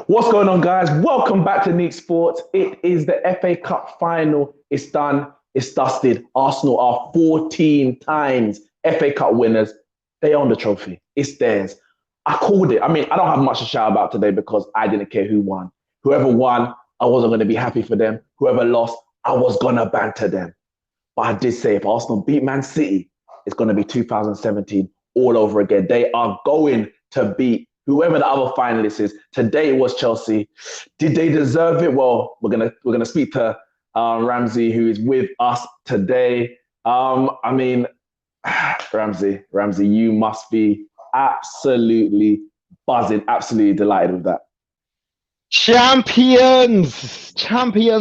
What's going on, guys? Welcome back to Neeks Sports. It is the FA Cup final. It's done. It's dusted. Arsenal are 14 times FA Cup winners. They own the trophy. It's theirs. I called it. I mean, I don't have much to shout about today because I didn't care who won. Whoever won, I wasn't going to be happy for them. Whoever lost, I was going to banter them. But I did say if Arsenal beat Man City, it's going to be 2017 all over again. They are going to beat whoever the other finalist is. Today it was Chelsea. Did they deserve it? Well, we're gonna speak to Ramsey, who is with us today. I mean, Ramsey, you must be absolutely buzzing, absolutely delighted with that. Champions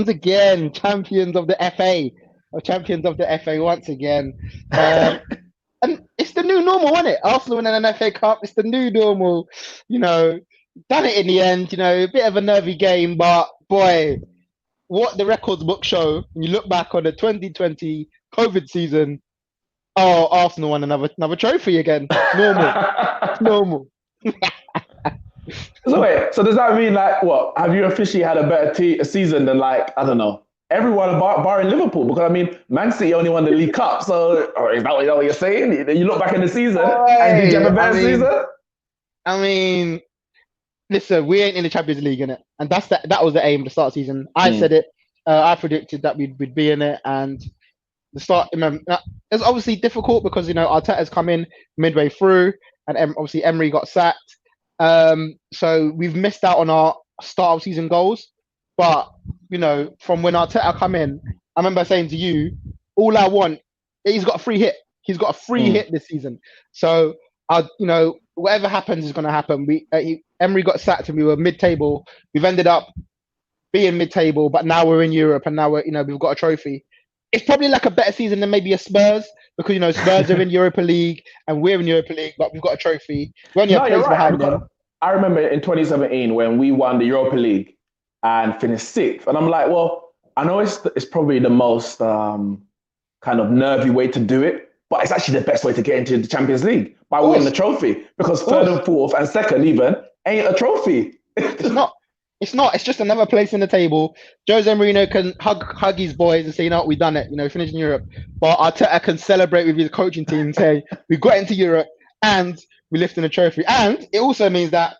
again, champions of the FA, or champions of the FA once again. And it's the new normal, isn't it? Arsenal winning an FA Cup, it's the new normal. Done it in the end. A bit of a nervy game, but boy, what the records book show when you look back on the 2020 COVID season. Oh, Arsenal won another trophy again. Normal. So wait, so does that mean what? Have you officially had a better season than I don't know, everyone barring Liverpool? Because I mean, Man City only won the League Cup, so is that what you're saying? You look back in the season, and did you have a better season? I mean, listen, we ain't in the Champions League, innit? And that was the aim of the start of the season. I said it. I predicted that we'd be in it, and the start. It's obviously difficult because Arteta's come in midway through, and obviously Emery got sacked. So we've missed out on our start of season goals. But from when Arteta come in, I remember saying to you, all I want, he's got a free hit. He's got a free hit this season. So whatever happens is going to happen. Emery got sacked and we were mid-table. We've ended up being mid-table, but now we're in Europe and now we've got a trophy. It's probably like a better season than maybe a Spurs because Spurs are in Europa League and we're in Europa League, but we've got a trophy. We're only a place behind them. I remember in 2017 when we won the Europa League and finished sixth, and I'm like, well, I know it's probably the most kind of nervy way to do it, but it's actually the best way to get into the Champions League by winning the trophy, because third and fourth and second even ain't a trophy. It's not. It's just another place in the table. Jose Mourinho can hug his boys and say, we done it. Finished in Europe. But Arteta can celebrate with his coaching team and say, we got into Europe and we lifted a trophy. And it also means that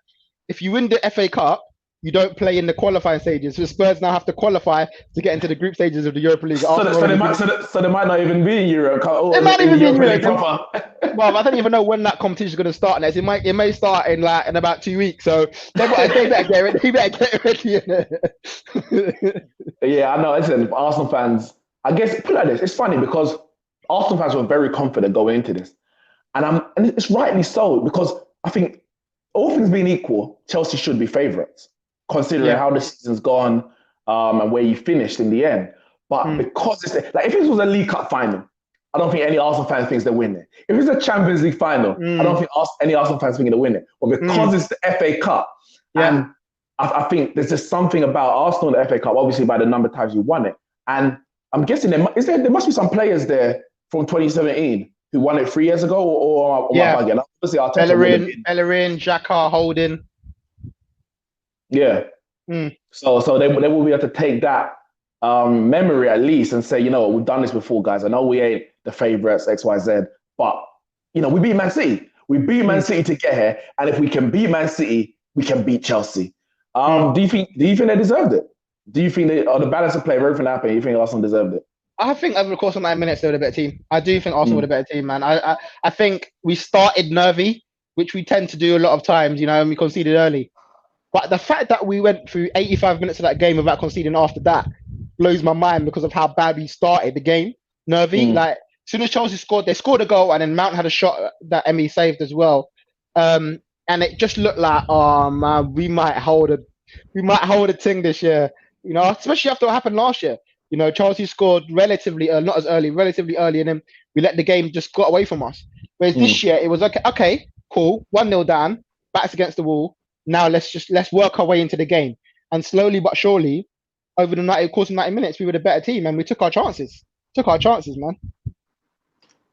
if you win the FA Cup, you don't play in the qualifying stages. So Spurs now have to qualify to get into the group stages of the Europa League. So they might not even be in Europe. They might even be in Europe. Well, I don't even know when that competition is going to start next. It may start in about 2 weeks. So they better get ready. Yeah, I know. Listen, Arsenal fans, I guess put it like this. It's funny because Arsenal fans were very confident going into this, and it's rightly so, because I think all things being equal, Chelsea should be favourites, considering how the season's gone and where you finished in the end. But because it's if this was a League Cup final, I don't think any Arsenal fans thinks they're winning. If it's a Champions League final, I don't think any Arsenal fans think they're winning. But because it's the FA Cup, and I think there's just something about Arsenal in the FA Cup, obviously by the number of times you won it. And I'm guessing there must be some players there from 2017 who won it 3 years ago, or again. Obviously, Bellerin, Xhaka, Holding. Yeah. So they will be able to take that memory at least and say, we've done this before, guys. I know we ain't the favourites, X, Y, Z, but we beat Man City. We beat Man City to get here, and if we can beat Man City, we can beat Chelsea. Do you think they deserved it? Do you think on the balance of play, everything happened, you think Arsenal deserved it? I think over the course of 9 minutes, they were the better team. I do think Arsenal were the better team, man. I think we started nervy, which we tend to do a lot of times, and we conceded early. But the fact that we went through 85 minutes of that game without conceding after that blows my mind because of how bad we started the game. Nervy. As soon as Chelsea scored, they scored a goal, and then Mount had a shot that Emmy saved as well. And it just looked like, oh man, we might hold a thing this year. Especially after what happened last year. Chelsea scored relatively early, and then we let the game just got away from us. Whereas this year, it was okay, cool, 1-0 down, backs against the wall. Now let's work our way into the game. And slowly but surely, over the course of 90 minutes, we were the better team and we took our chances. Man.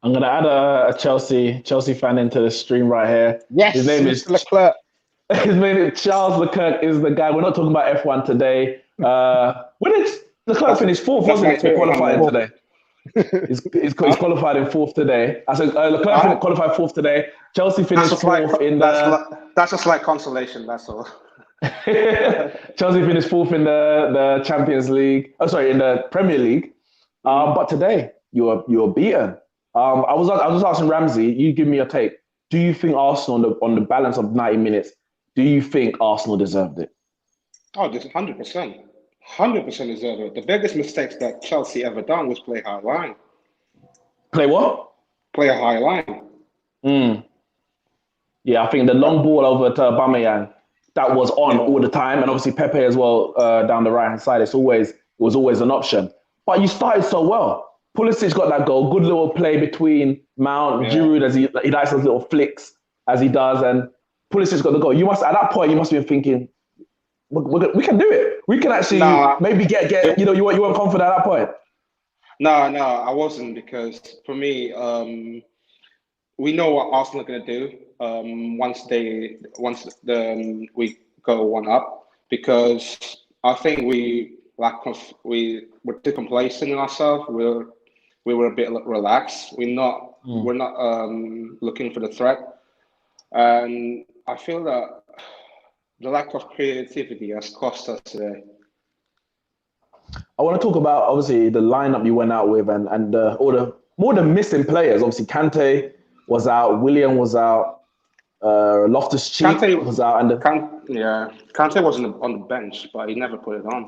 I'm going to add a Chelsea fan into the stream right here. Yes, his name is Leclerc. His name Charles Leclerc is the guy. We're not talking about F1 today. When did Leclerc That's finish fourth, that's wasn't my it, for favorite one. qualifying Fourth. today? He's Huh? qualified in fourth today. I said Leclerc Huh? qualified fourth today. Chelsea That's finished just like fourth in that's the like that's just like consolation. That's all. Chelsea finished fourth in the Champions League. Oh, sorry, in the Premier League. Mhm. But today you were beaten. I was asking Ramsey. You give me your take. Do you think Arsenal on the balance of 90 minutes? Do you think Arsenal deserved it? Oh, this 100%, 100% deserve it. The biggest mistakes that Chelsea ever done was play high line, Play what? play a high line. Mm. Yeah, I think the long ball over to Aubameyang that was on Yeah, all the time, and obviously Pepe as well down the right hand side. It was always an option. But you started so well. Pulisic got that goal. Good little play between Mount yeah. Giroud as he likes those little flicks as he does, and Pulisic got the goal. You must at that point you must have been thinking we can do it. We can actually No, maybe get it, you weren't confident at that point. no, I wasn't because for me, we know what Arsenal are going to do once we go one up because I think we were too complacent in ourselves. We were a bit relaxed. Mm. We're not looking for the threat, and I feel that the lack of creativity has cost us today. I want to talk about obviously the lineup you went out with and all the more the missing players. Obviously, Kante was out, William was out, Loftus Kante, Cheek was out, and yeah, Kante wasn't on the bench, but he never put it on.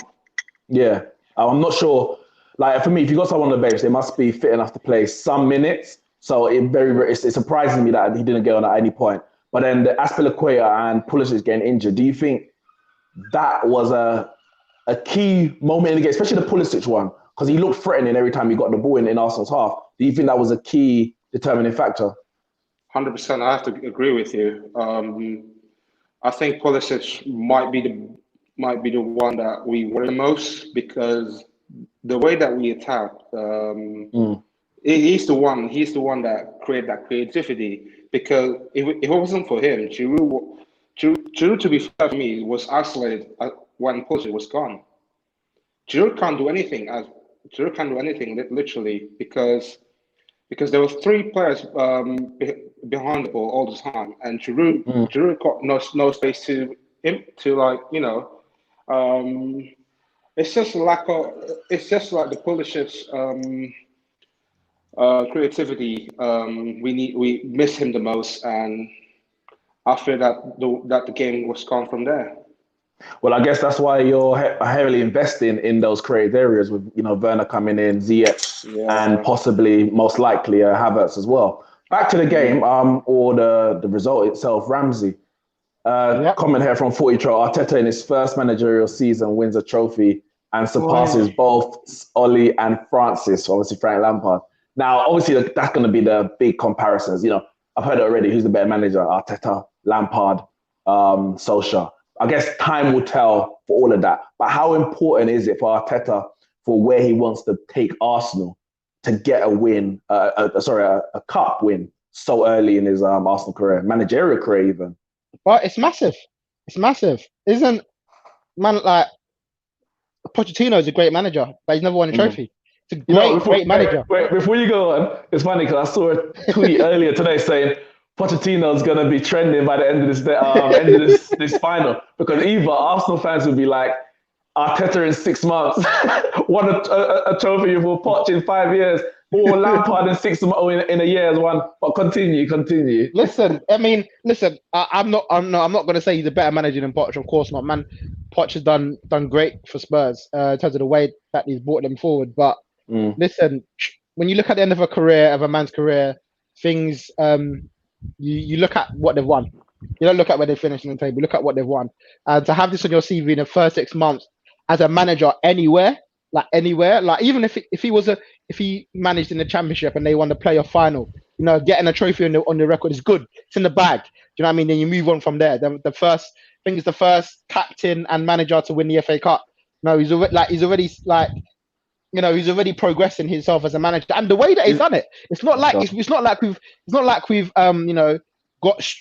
yeah, I'm not sure. Like for me, if you got someone on the bench, they must be fit enough to play some minutes. So it's surprising me that he didn't get on at any point. But then the Aspilicueta and Pulisic getting injured. Do you think that was a key moment in the game, especially the Pulisic one, because he looked threatening every time he got the ball in Arsenal's half? Do you think that was a key determining factor? 100%, I have to agree with you. I think Pulisic might be the one that we worry most because the way that we attack, Mm, he's the one that created that creativity. Because if it wasn't for him, Giroud, to be fair to me, was isolated when Pulisic was gone. Giroud can't do anything literally because there was three players behind the ball all the time, and mm. Giroud got no space to like um, it's just like the Pulisic's creativity. We miss him the most, and I feel that the game was gone from there. Well, I guess that's why you're heavily investing in those creative areas with Werner coming in, Ziyech, and Yeah. possibly most likely Havertz as well. Back to the game, Mm. or the result itself. Ramsey, Yeah. comment here from 40 Tro. Arteta in his first managerial season wins a trophy and surpasses Oi. both Oli and Francis, obviously Frank Lampard. Now, obviously, that's going to be the big comparisons. I've heard it already. Who's the better manager? Arteta, Lampard, Solskjaer. I guess time will tell for all of that. But how important is it for Arteta for where he wants to take Arsenal to get a win, a cup win so early in his Arsenal career, managerial career even? But it's massive. It's massive. Isn't man like Pochettino is a great manager, but he's never won a Mm. trophy. It's a great manager. Before you go on, it's funny because I saw a tweet earlier today saying Pochettino's going to be trending by the end of this final because either Arsenal fans will be like Arteta in 6 months won a trophy for Poch in 5 years, or Lampard in 6 months or in a year has won. But continue. Listen, I mean, listen. I'm not going to say he's a better manager than Poch. Of course not, man. Poch has done great for Spurs in terms of the way that he's brought them forward. But Mm. listen, when you look at the end of a man's career, things you look at what they've won. You don't look at where they finished on the table. Look at what they've won. And to have this on your CV in the first 6 months as a manager anywhere, like even if he managed in the championship and they won the playoff final, getting a trophy on the record is good. It's in the bag. Do you know what I mean? Then you move on from there. The first I think he's the first captain and manager to win the FA Cup. No, he's already progressing himself as a manager, and the way that he's done it, it's not like it's not like we've got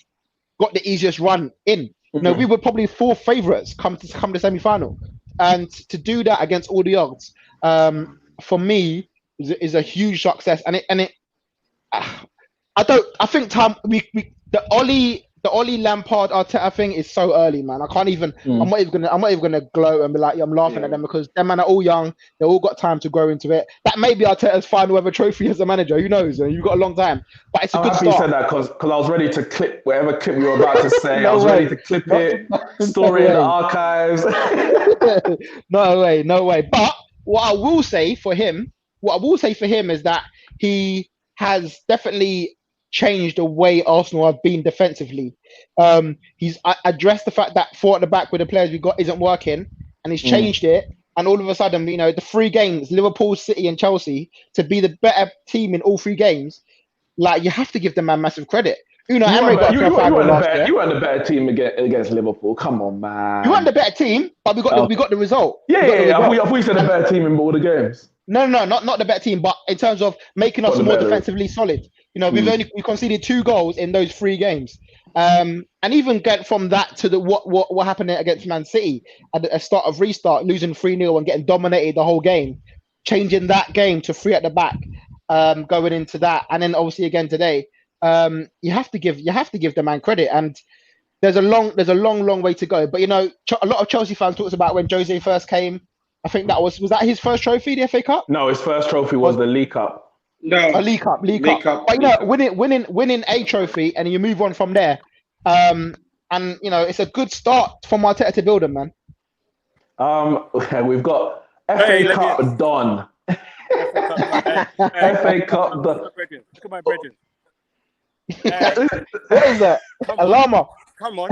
got the easiest run in. You know, we were probably fourth favourites come to semi-final, and to do that against all the odds, for me, is a huge success. And it I think Tom, the Ollie Lampard Arteta thing is so early, man. I can't even. I'm not even gonna gloat and be like, yeah, I'm laughing at them, because them man are all young. They all got time to grow into it. That may be Arteta's final ever trophy as a manager. Who knows? You've got a long time, but it's a good happy you start. said that because I was ready to clip whatever clip you were about to say. No I was way. ready to clip it, store it in the archives. No way. But what I will say for him is that he has definitely changed the way Arsenal have been defensively. He's addressed the fact that four at the back with the players we got isn't working, and he's changed it. And all of a sudden, you know, the three games, Liverpool, City, and Chelsea, to be the better team in all three games, like, you have to give the man massive credit. You weren't the better team against Liverpool. Come on, man. You weren't the better team, but we got the result. Yeah. I thought you said the better team in all the games. No, not the better team, but in terms of making us more defensively solid. You know, we conceded 2 goals in those 3 games, and even get from that to the what happened against Man City at the start of restart, losing 3-0 and getting dominated the whole game, changing that game to 3 at the back, going into that, and then obviously again today, you have to give the man credit. And there's a long way to go. But you know, a lot of Chelsea fans talks about when Jose first came. I think that was that his first trophy, the FA Cup? No, his first trophy was the League Cup. No, a League Cup. But you know, winning a trophy, and you move on from there. And you know, it's a good start for Arteta to build him, man. We've got FA Cup done. FA Cup done. Look at my brethren. What is that? Alama. Come on.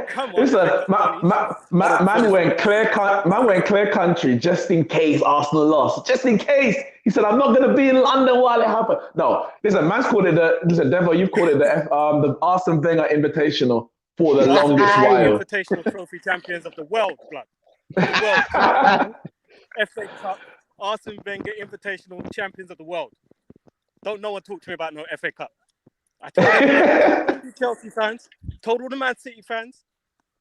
Come on. Listen, man went clear country just in case Arsenal lost. Just in case. He said, I'm not going to be in London while it happened. No, listen, man's called it Devo, you've called it the Arsene Wenger Invitational for the longest while. Invitational trophy champions of the world, blood. FA Cup, Arsene Wenger Invitational champions of the world. Don't no one talk to me about no FA Cup. I told you Chelsea fans, told all the Man City fans,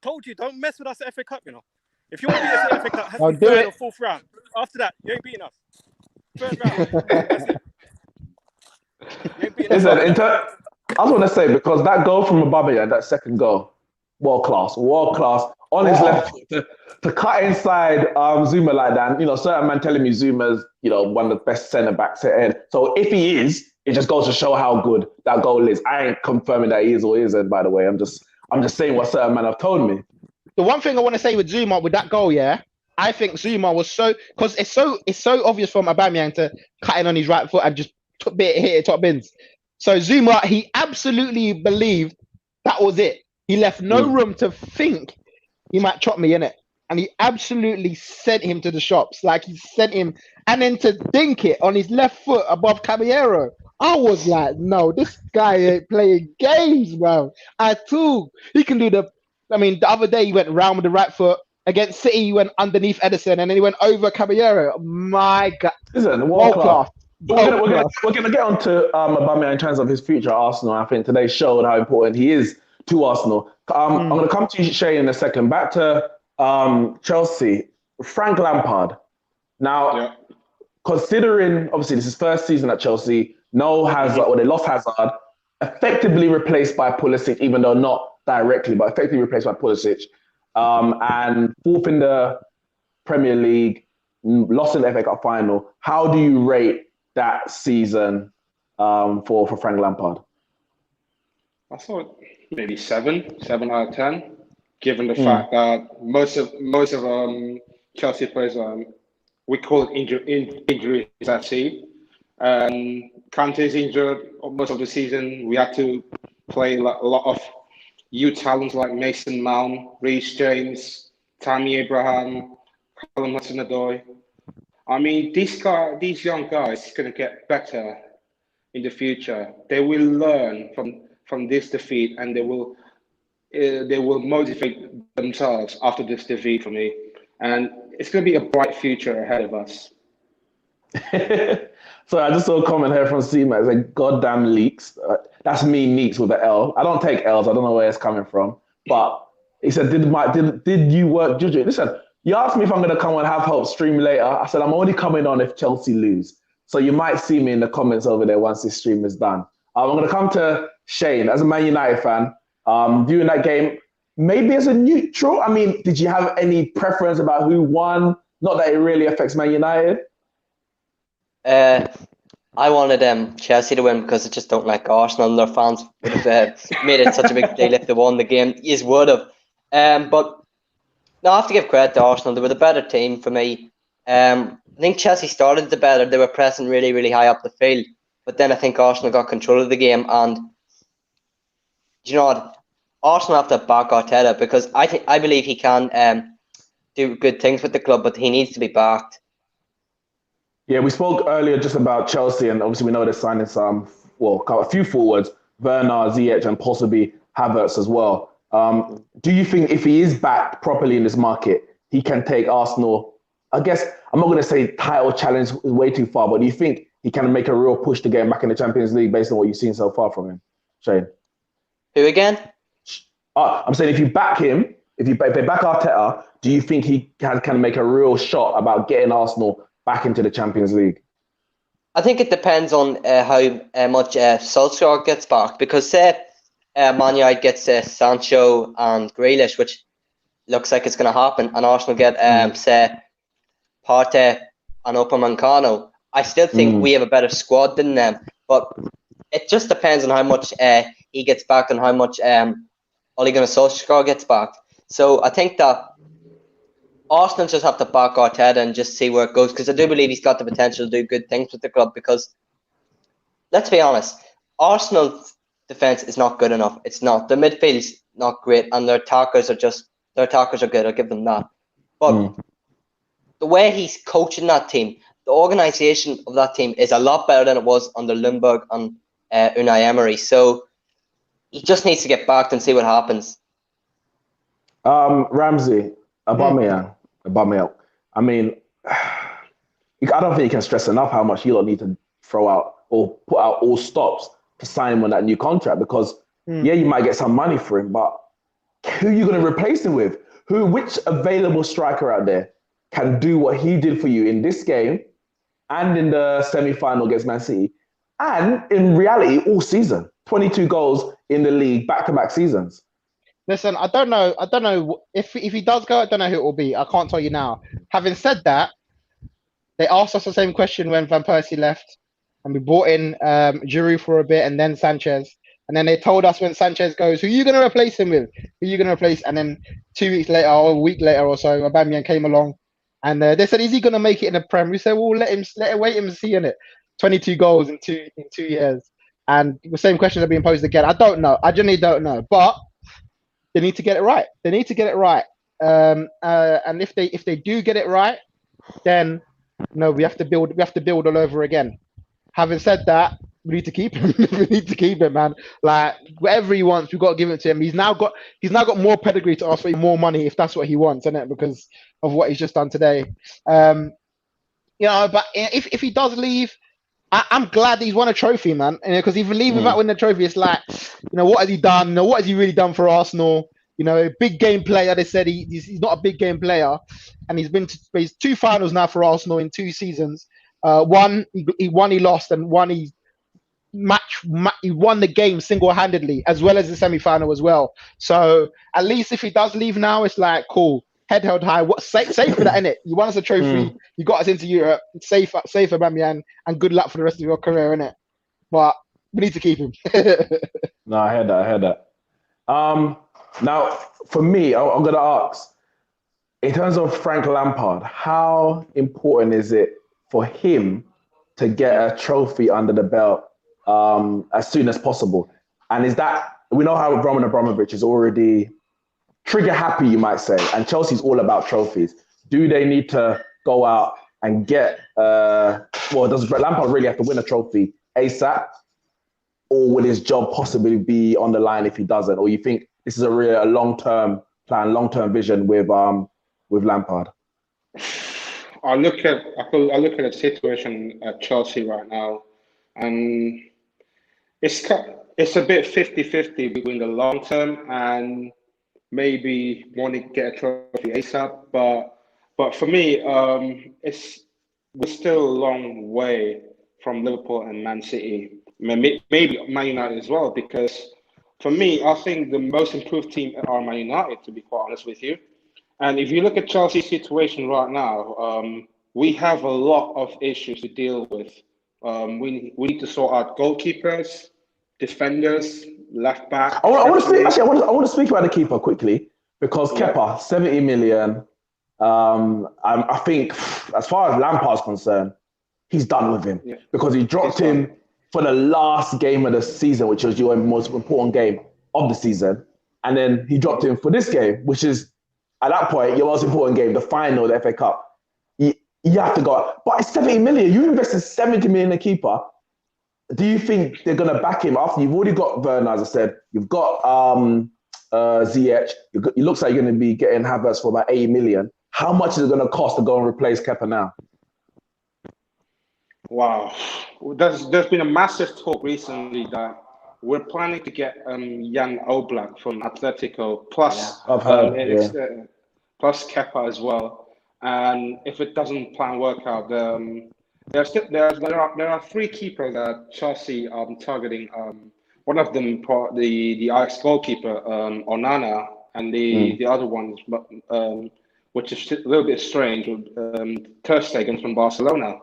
told you, don't mess with us at FA Cup, you know. If you want to beat us at FA Cup, it has to be 3rd or 4th round. After that, you ain't beating us. 3rd round. That's it. You ain't beating us. Listen, I was going to say, because that goal from Aubameyang, that second goal, world class. On his left foot, to cut inside Zuma like that. You know, certain man telling me Zuma's, you know, one of the best centre-backs at. So if he is, it just goes to show how good that goal is. I ain't confirming that he is or isn't, by the way. I'm just saying what certain man have told me. The one thing I want to say with Zuma, with that goal, yeah, I think Zuma was because it's so obvious from Aubameyang to cut in on his right foot and just hit it top bins. So Zuma, he absolutely believed that was it. He left no room to think he might chop me in it. And he absolutely sent him to the shops. Like, he sent him, and then to dink it on his left foot above Caballero. I was like, no, this guy ain't playing games, bro. At all. He can do the other day he went round with the right foot. Against City, he went underneath Edison, and then he went over Caballero. My God. Listen, world class. We're going to get on to Aubameyang in terms of his future at Arsenal. I think today showed how important he is to Arsenal. I'm going to come to you, Shay, in a second. Back to Chelsea. Frank Lampard. Now, considering, obviously, this is first season at Chelsea, no Hazard, or they lost Hazard, effectively replaced by Pulisic, even though not directly, but effectively replaced by Pulisic, and 4th in the Premier League, lost in the FA Cup final. How do you rate that season for Frank Lampard? I thought maybe 7 out of 10, given the fact that most of Chelsea players, we call it injuries at sea. Kante's injured most of the season. We had to play a lot of youth talents like Mason Mount, Reece James, Tammy Abraham, Callum Hudson-Odoi. I mean, these young guys are going to get better in the future. They will learn from this defeat, and they will motivate themselves after this defeat for me. And it's going to be a bright future ahead of us. So I just saw a comment here from Seaman. It's like, goddamn leaks. That's me, Neeks with the L. I don't take L's. I don't know where it's coming from. But he said, did you work Juju? Listen, you asked me if I'm going to come and have Hope stream later. I said, I'm only coming on if Chelsea lose. So you might see me in the comments over there once this stream is done. I'm going to come to Shane as a Man United fan. Viewing that game, maybe as a neutral. I mean, did you have any preference about who won? Not that it really affects Man United. I wanted Chelsea to win because I just don't like Arsenal, and their fans would have made it such a big deal if they won the game. Yes, would have. But no, I have to give credit to Arsenal. They were the better team for me. I think Chelsea started the better. They were pressing really, really high up the field. But then I think Arsenal got control of the game. And you know what? Arsenal have to back Arteta because I believe he can do good things with the club, but he needs to be backed. Yeah, we spoke earlier just about Chelsea, and obviously we know they're signing a few forwards, Werner, Ziyech, and possibly Havertz as well. Do you think if he is backed properly in this market, he can take Arsenal? I guess I'm not going to say title challenge is way too far, but do you think he can make a real push to get back in the Champions League based on what you've seen so far from him, Shane? Who again? I'm saying if you back him, if they back Arteta, do you think he can make a real shot about getting Arsenal back into the Champions League? I think it depends on how much Solskjaer gets back. Because say Man United gets Sancho and Grealish, which looks like it's going to happen, and Arsenal get say Partey and Upamecano. I still think we have a better squad than them, but it just depends on how much he gets back and how much Ole Gunnar Solskjaer gets back. So I think that Arsenal just have to back Arteta and just see where it goes, because I do believe he's got the potential to do good things with the club. Because let's be honest, Arsenal's defense is not good enough. It's not. The midfield's not great, and their attackers are good. I'll give them that. But the way he's coaching that team, the organisation of that team is a lot better than it was under Lundberg and Unai Emery. So he just needs to get back and see what happens. Ramsey, Aubameyang. I mean, I don't think you can stress enough how much you don't need to throw out or put out all stops to sign him on that new contract, because you might get some money for him, but who are you going to replace him with? Which available striker out there can do what he did for you in this game and in the semi-final against Man City, and in reality all season? 22 goals in the league, back-to-back seasons. Listen, I don't know if he does go. I don't know who it will be. I can't tell you now. Having said that, they asked us the same question when Van Persie left, and we brought in Giroud for a bit, and then Sanchez, and then they told us when Sanchez goes, "Who are you going to replace him with? Who are you going to replace?" And then 2 weeks later, or a week later or so, Aubameyang came along, and they said, "Is he going to make it in the Prem?" We said, "Well, let him wait and see in it." 22 goals in two years, and the same questions are being posed again. I don't know. I genuinely don't know, but they need to get it right. They need to get it right. And if they do get it right, then no, we have to build all over again. Having said that, we need to keep him. We need to keep him, man. Like whatever he wants, we've got to give it to him. He's now got more pedigree to ask for more money if that's what he wants, isn't it? Because of what he's just done today. But if he does leave, I'm glad that he's won a trophy, man. Because if he leaves without winning a trophy, it's like, what has he done? What has he really done for Arsenal? Big game player. They said he's not a big game player, and he's been to 2 finals now for Arsenal in 2 seasons. One he lost, and one he won the game single-handedly, as well as the semi-final as well. So at least if he does leave now, it's like cool. Head held high. Safe for that, innit? You won us a trophy. You got us into Europe. Safe, Aubameyang, and good luck for the rest of your career, innit? But we need to keep him. No, I heard that. Now, for me, I'm going to ask, in terms of Frank Lampard, how important is it for him to get a trophy under the belt as soon as possible? And is that, we know how Roman Abramovich is already trigger happy, you might say, and Chelsea's all about trophies. Do they need to go out and get, does Lampard really have to win a trophy ASAP? Or will his job possibly be on the line if he doesn't? Or you think this is a long-term plan, long-term vision with Lampard? I look at the situation at Chelsea right now, and it's a bit 50-50 between the long term and maybe want to get a trophy ASAP. But for me, it's we're still a long way from Liverpool and Man City. Maybe Man United as well, because for me, I think the most improved team are Man United, to be quite honest with you. And if you look at Chelsea's situation right now, we have a lot of issues to deal with. We need to sort out goalkeepers, defenders, left back, I want to speak. especially. Actually, I want to speak about the keeper quickly because Yeah, Kepa, 70 million. I think as far as Lampard's concerned, he's done with him yeah, because he he's dropped done. him for the last game of the season, which was your most important game of the season, and then he dropped him for this game, which is at that point your most important game, the final, the FA Cup. You, you have to go, but it's 70 million. You invested 70 million in a keeper. Do you think they're going to back him after you've already got Werner, as I said? You've got Ziyech. It looks like you're going to be getting Havertz for about 80 million. How much is it going to cost to go and replace Kepa now? Wow, there's been a massive talk recently that we're planning to get Jan Oblak from Atletico plus I've heard, yeah. it's, plus Kepa as well. And if it doesn't plan work out, there are three keepers that Chelsea targeting. One of them, the Ajax goalkeeper, Onana, and the other one, which is a little bit strange, Ter Stegen from Barcelona.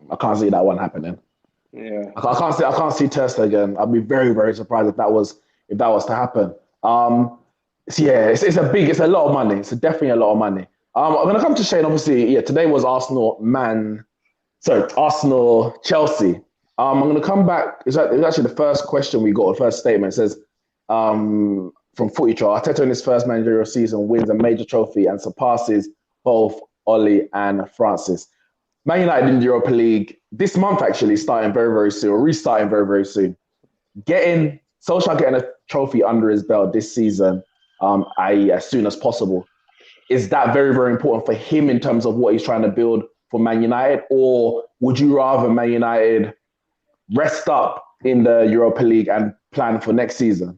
I can't see that one happening. Yeah. I can't see Ter Stegen. I'd be very, very surprised if that was to happen. It's a lot of money. It's definitely a lot of money. When it comes to Shane, obviously, yeah, today was Arsenal Chelsea. I'm going to come back. It's actually the first question we got, the first statement. It says from Footy Troll, Arteta in his first managerial season wins a major trophy and surpasses both Ollie and Francis. Man United in the Europa League this month, actually, starting very, very soon, or restarting very, very soon. Solskjaer getting a trophy under his belt this season, as soon as possible. Is that very, very important for him in terms of what he's trying to build for Man United? Or would you rather Man United rest up in the Europa League and plan for next season?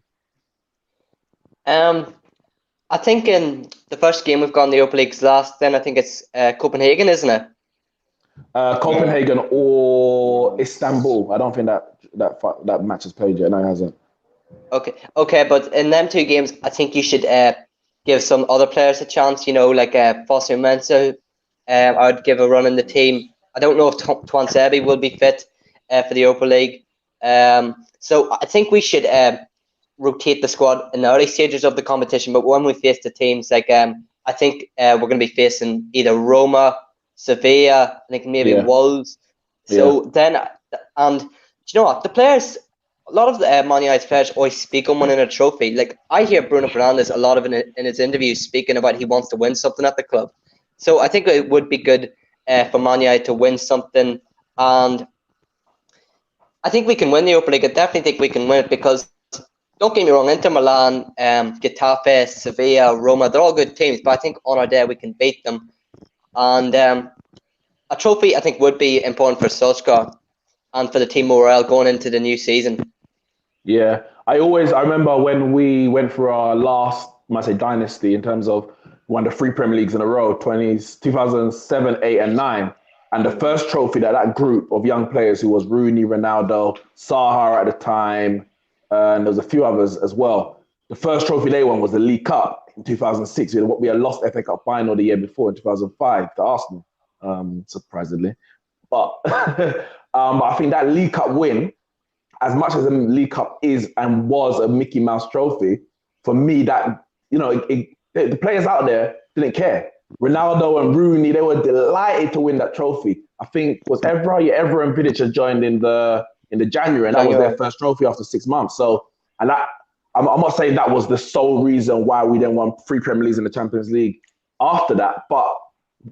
I think in the first game we've got in the Europa League's last, then I think it's Copenhagen, isn't it? Copenhagen or Istanbul. I don't think that match has played yet. No, it hasn't. Okay, but in them two games, I think you should give some other players a chance. You know, like Foster Mensah. I would give a run in the team. I don't know if Tuan Sebi will be fit for the Europa League. So I think we should rotate the squad in the early stages of the competition. But when we face the teams, like I think we're going to be facing either Roma, Sevilla, I think maybe Wolves. So then, and you know what? The players, a lot of the Man United players always speak on winning a trophy. Like I hear Bruno Fernandes a lot of in his interviews speaking about he wants to win something at the club. So I think it would be good for Man United to win something, and I think we can win the Europa League. I definitely think we can win it because don't get me wrong, Inter Milan, Getafe, Sevilla, Roma, they're all good teams, but I think on our day we can beat them. And a trophy, I think, would be important for Solskjaer and for the team morale going into the new season. Yeah, I remember when we went through our last, dynasty in terms of won the 3 Premier Leagues in a row, 2007, 8, and 9. And the first trophy that group of young players who was Rooney, Ronaldo, Saha at the time, and there was a few others as well. The first trophy they won was the League Cup in 2006. We had lost FA Cup final the year before in 2005 to Arsenal, surprisingly. But I think that League Cup win, as much as the League Cup is and was a Mickey Mouse trophy, for me, that, the players out there didn't care. Ronaldo and Rooney, they were delighted to win that trophy. I think was Evra and Vidic had joined in the January, and that was their first trophy after 6 months. So, and I'm not saying that was the sole reason why we then won 3 Premier Leagues in the Champions League after that, but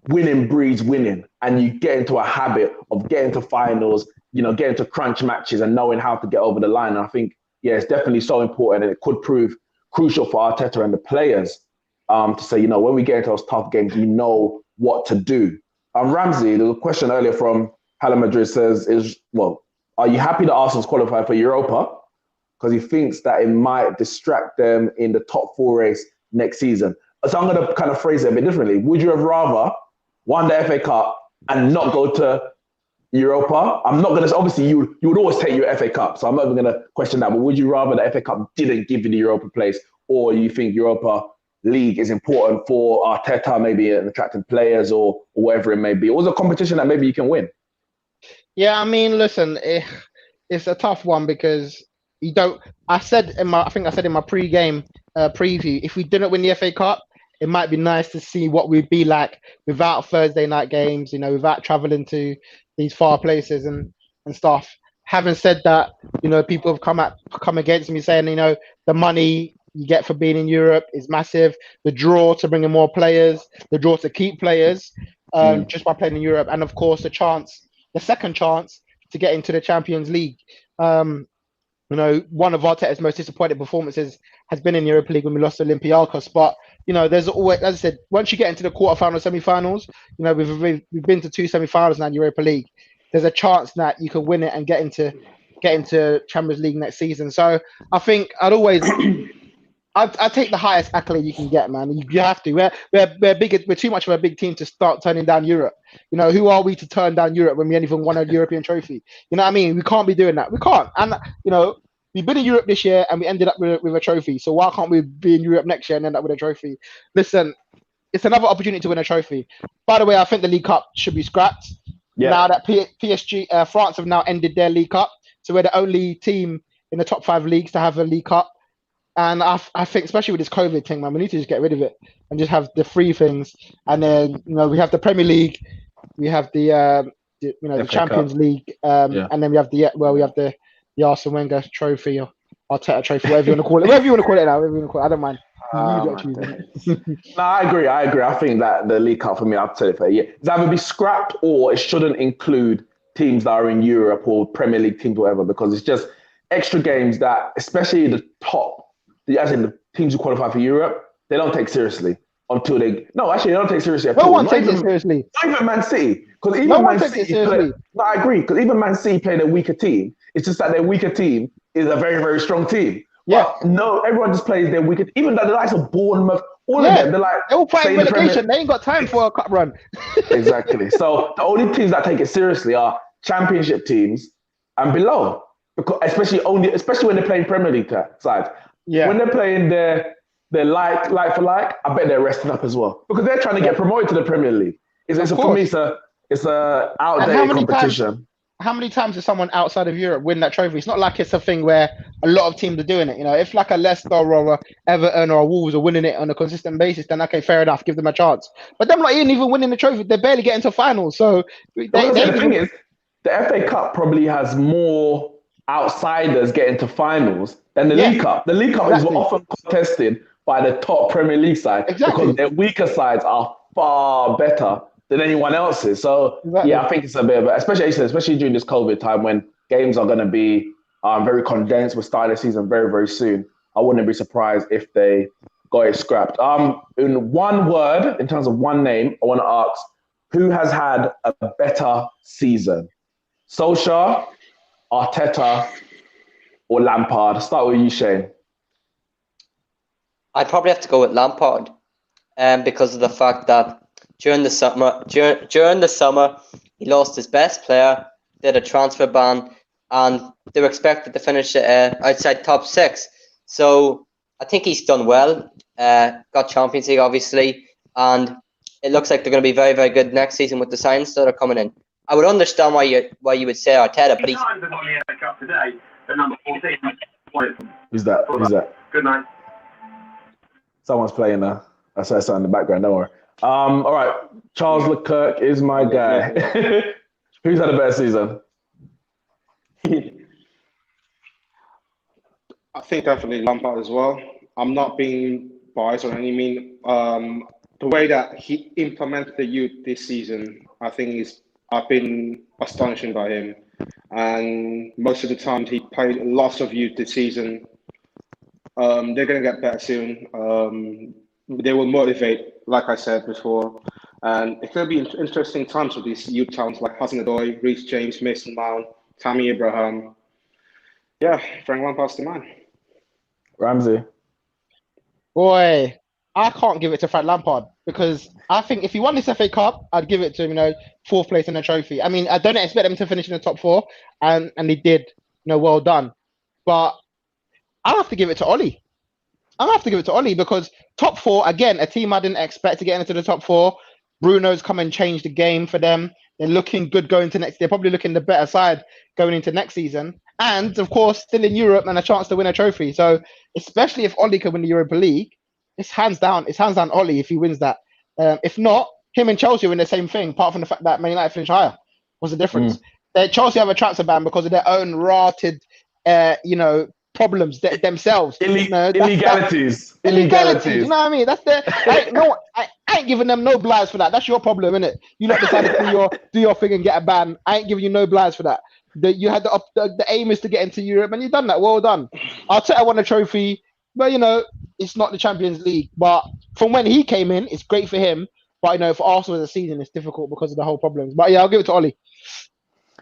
winning breeds winning, and you get into a habit of getting to finals, getting to crunch matches and knowing how to get over the line. And I think, it's definitely so important, and it could prove crucial for Arteta and the players to say, when we get into those tough games, we know what to do. Ramsey, the question earlier from Hala Madrid says, are you happy that Arsenal's qualified for Europa? Because he thinks that it might distract them in the top 4 race next season. So I'm going to kind of phrase it a bit differently. Would you have rather won the FA Cup and not go to Europa? I'm not going to, obviously you would always take your FA Cup, so I'm not even going to question that, but would you rather the FA Cup didn't give you the Europa place, or you think Europa League is important for Arteta, maybe attracting players or whatever it may be? It was a competition that maybe you can win. Yeah, I mean, listen, it's a tough one because you don't. I think I said in my pre-game preview, if we didn't win the FA Cup, it might be nice to see what we'd be like without Thursday night games, without traveling to these far places and stuff. Having said that, people have come against me saying, the money you get for being in Europe is massive. The draw to bring in more players, the draw to keep players just by playing in Europe, and of course the second chance to get into the Champions League. One of Arteta's most disappointing performances has been in Europa League when we lost to Olympiacos. But there's always, as I said, once you get into the quarterfinals, semi-finals, we've been to 2 semi-finals now in Europa League. There's a chance that you can win it and get into Champions League next season. So I think I'd take the highest accolade you can get, man. You have to. We're too much of a big team to start turning down Europe. Who are we to turn down Europe when we ain't even won a European trophy? You know what I mean? We can't be doing that. We can't. And we've been in Europe this year and we ended up with a trophy. So why can't we be in Europe next year and end up with a trophy? Listen, it's another opportunity to win a trophy. By the way, I think the League Cup should be scrapped. Yeah. Now that PSG, France have now ended their League Cup, so we're the only team in the top 5 leagues to have a League Cup. And I think, especially with this COVID thing, man, we need to just get rid of it and just have the 3 things. And then, we have the Premier League, we have the Champions League, and then we have the Arsene Wenger Trophy or Arteta Trophy, whatever you want to call it. Whatever you want to call it now, I don't mind. No, I agree. I think that the League Cup for me, I'll tell you, it's either be scrapped or it shouldn't include teams that are in Europe or Premier League teams, whatever, because it's just extra games that, especially the teams who qualify for Europe, they don't take seriously until they don't take seriously at all. No one takes it seriously. Not even Man City, because even Man City. No, I agree, because even Man City played a weaker team. It's just that their weaker team is a very, very strong team. Yeah. No, everyone just plays their weaker. Even the likes of Bournemouth, all of them, they're all playing relegation. They ain't got time for a cup run. Exactly. So the only teams that take it seriously are Championship teams and below, because especially when they're playing Premier League sides. Yeah. When they're playing their like for like, I bet they're resting up as well because they're trying to get promoted to the Premier League. For me, it's a outdated competition. How many times does someone outside of Europe win that trophy? It's not like it's a thing where a lot of teams are doing it. If like a Leicester or a Everton or a Wolves are winning it on a consistent basis, then okay, fair enough, give them a chance. But them not even winning the trophy, they're barely getting to finals. So the thing is, the FA Cup probably has more outsiders getting to finals than the League Cup. The League Cup is often contested by the top Premier League side because their weaker sides are far better than anyone else's. So I think it's a bit of especially during this COVID time when games are going to be very condensed. We're starting the season very, very soon. I wouldn't be surprised if they got it scrapped. In one word, in terms of one name, I want to ask, who has had a better season? Solskjaer, Arteta, or Lampard? Start with you, Shane. I'd probably have to go with Lampard, because of the fact that during the summer, he lost his best player, did a transfer ban, and they were expected to finish outside top 6. So I think he's done well. Got Champions League, obviously, and it looks like they're going to be very, very good next season with the signs that are coming in. I would understand why you would say Arteta, but he's today, the number 14. Who's that? Good night. Someone's playing I saw something in the background, don't worry. All right, Charles Leclerc is my guy. Who's had a better season? I think definitely Lampard as well. I'm not being biased on any mean. The way that he implemented the youth this season, I think I've been astonishing by him. And most of the time he played lots of youth this season. They're going to get better soon. They will motivate, like I said before. And it could be interesting times with these youth talents like Hudson Odoi, Reece James, Mason Mount, Tammy Abraham. Yeah, Frank Lampard's the man. Ramsey. Boy, I can't give it to Frank Lampard because I think if he won this FA Cup, I'd give it to him, fourth place in the trophy. I mean, I don't expect them to finish in the top four, and they did, well done. But I have to give it to Ollie. I have to give it to Ollie because top four, again, a team I didn't expect to get into the top four. Bruno's come and changed the game for them. They're looking good going to next. They're probably looking the better side going into next season. And of course, still in Europe and a chance to win a trophy. So especially if Ollie can win the Europa League, it's hands down Ollie if he wins that. If not, him and Chelsea win the same thing, apart from the fact that Man United finished higher. What's the difference? Chelsea have a transfer ban because of their own rotted, problems themselves. Illegalities. Illegalities. You know what I mean? That's I ain't giving them no blights for that. That's your problem, innit? You lot decided to do your thing and get a ban. I ain't giving you no blights for that. You had the aim is to get into Europe, and you've done that. Well done. Arteta won a trophy, but it's not the Champions League. But from when he came in, it's great for him. But for Arsenal as a season, it's difficult because of the whole problems. But yeah, I'll give it to Ollie.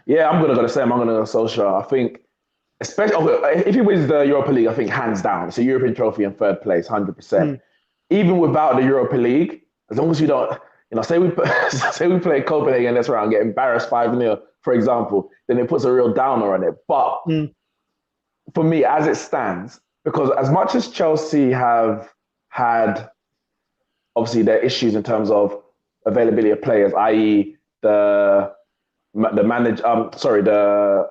Yeah, I'm gonna go the same. I'm gonna go Solskjaer. I think, especially if he wins the Europa League, I think hands down, it's a European trophy in third place, 100%. Even without the Europa League, as long as you don't, say we play Copenhagen this round, get embarrassed 5-0, for example, then it puts a real downer on it. But for me, as it stands, because as much as Chelsea have had, obviously, their issues in terms of availability of players, i.e. the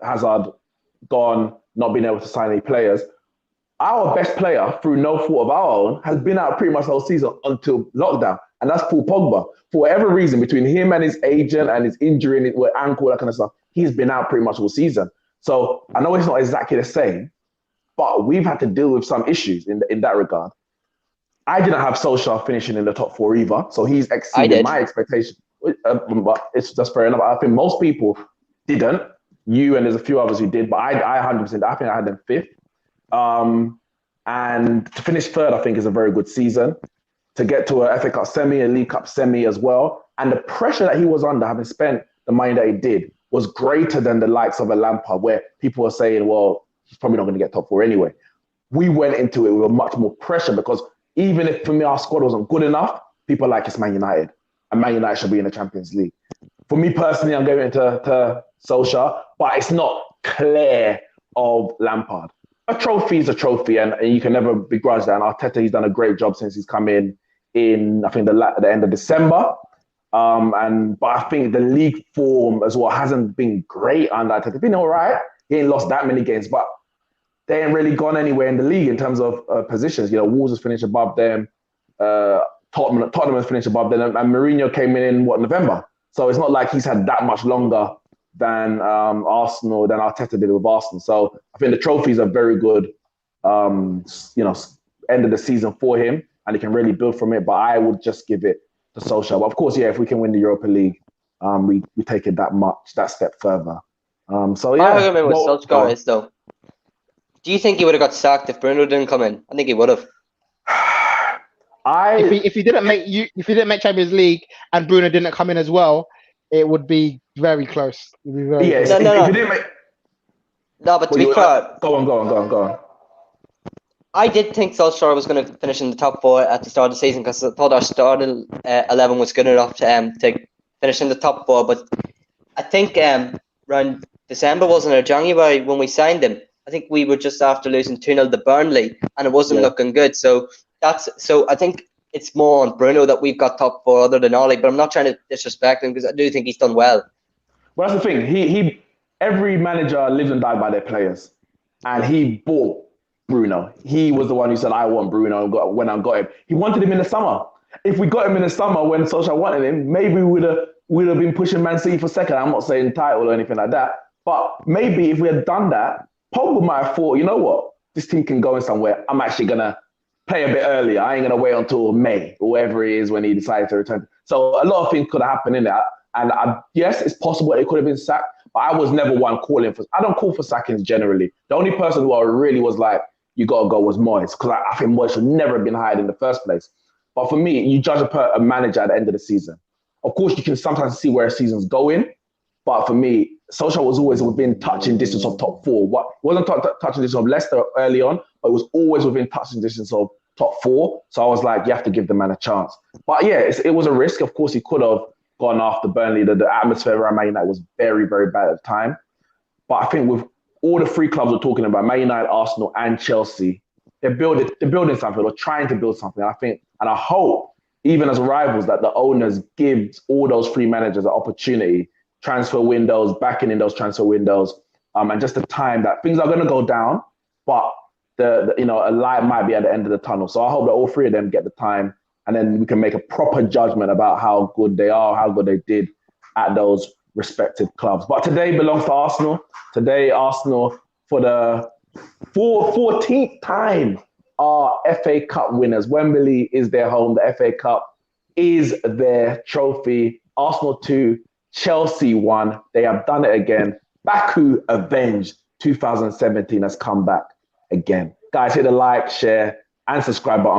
Hazard gone, not being able to sign any players. Our best player, through no fault of our own, has been out pretty much the whole season until lockdown, and that's Paul Pogba. For whatever reason, between him and his agent and his injury and his ankle, that kind of stuff, he's been out pretty much all season. So I know it's not exactly the same, but we've had to deal with some issues in that regard. I didn't have Solskjaer finishing in the top four either, so he's exceeded my expectation. But it's just fair enough. I think most people didn't. You and there's a few others who did, but I 100%. I think I had them fifth. And to finish third, I think is a very good season. To get to a FA Cup semi, a League Cup semi as well, and the pressure that he was under, having spent the money that he did, was greater than the likes of a Lampard, where people were saying, "Well, he's probably not going to get top four anyway." We went into it with much more pressure because even if for me our squad wasn't good enough, people are like it's Man United, and Man United should be in the Champions League. For me personally, I'm going to Solskjaer, but it's not clear of Lampard. A trophy is a trophy, and you can never begrudge that. And Arteta, he's done a great job since he's come in I think, the end of December. But I think the league form as well hasn't been great under Arteta. It's been all right. He ain't lost that many games, but they ain't really gone anywhere in the league in terms of positions. Wolves has finished above them. Tottenham has finished above them, and Mourinho came in November. So it's not like he's had that much longer than Arsenal, than Arteta did with Arsenal. So I think the trophies are very good, end of the season for him, and he can really build from it. But I would just give it to Solskjaer. But of course, yeah, if we can win the Europa League, we take it that step further. So yeah. My argument with Solskjaer is though, do you think he would have got sacked if Bruno didn't come in? I think he would have. If he didn't make Champions League and Bruno didn't come in as well, it would be very close. It'd be very close. No. If he didn't make... No, but to be fair, go on. I did think Solskjaer was going to finish in the top four at the start of the season because I thought our starting 11 was good enough to finish in the top four. But I think around December, wasn't it, or January, when we signed him, I think we were just after losing 2-0 to Burnley, and it wasn't looking good. So I think it's more on Bruno that we've got top four other than Ollie, but I'm not trying to disrespect him because I do think he's done well. Well, that's the thing. He every manager lives and dies by their players, and he bought Bruno. He was the one who said, "I want Bruno." When I got him, he wanted him in the summer. If we got him in the summer when Solskjaer wanted him, maybe we would have been pushing Man City for second. I'm not saying title or anything like that, but maybe if we had done that, Pogba might have thought, you know what, this team can go in somewhere. I'm actually gonna play a bit earlier. I ain't going to wait until May or whatever it is when he decided to return. So a lot of things could have happened in that. And yes, it's possible it could have been sacked, but I was never one calling for... I don't call for sackings generally. The only person who I really was like, you got to go was Moyes, because I think Moyes should never have been hired in the first place. But for me, you judge a manager at the end of the season. Of course, you can sometimes see where a season's going. But for me, Solskjaer was always within touching distance of top four. What wasn't touching distance of Leicester early on, but it was always within touching distance of top four. So I was like, you have to give the man a chance. But yeah, it was a risk. Of course, he could have gone after Burnley. The atmosphere around Man United was very, very bad at the time. But I think with all the three clubs we're talking about, Man United, Arsenal, and Chelsea, they're building something. They're trying to build something. I hope, even as rivals, that the owners give all those three managers an opportunity, transfer windows, backing in those transfer windows, and just the time that things are going to go down, but a light might be at the end of the tunnel. So I hope that all three of them get the time, and then we can make a proper judgment about how good they are, how good they did at those respective clubs. But today belongs to Arsenal. Today, Arsenal, for the 14th time, are FA Cup winners. Wembley is their home. The FA Cup is their trophy. Arsenal 2, Chelsea 1. They have done it again. Baku avenged 2017 has come back again. Guys, hit the like, share, and subscribe button.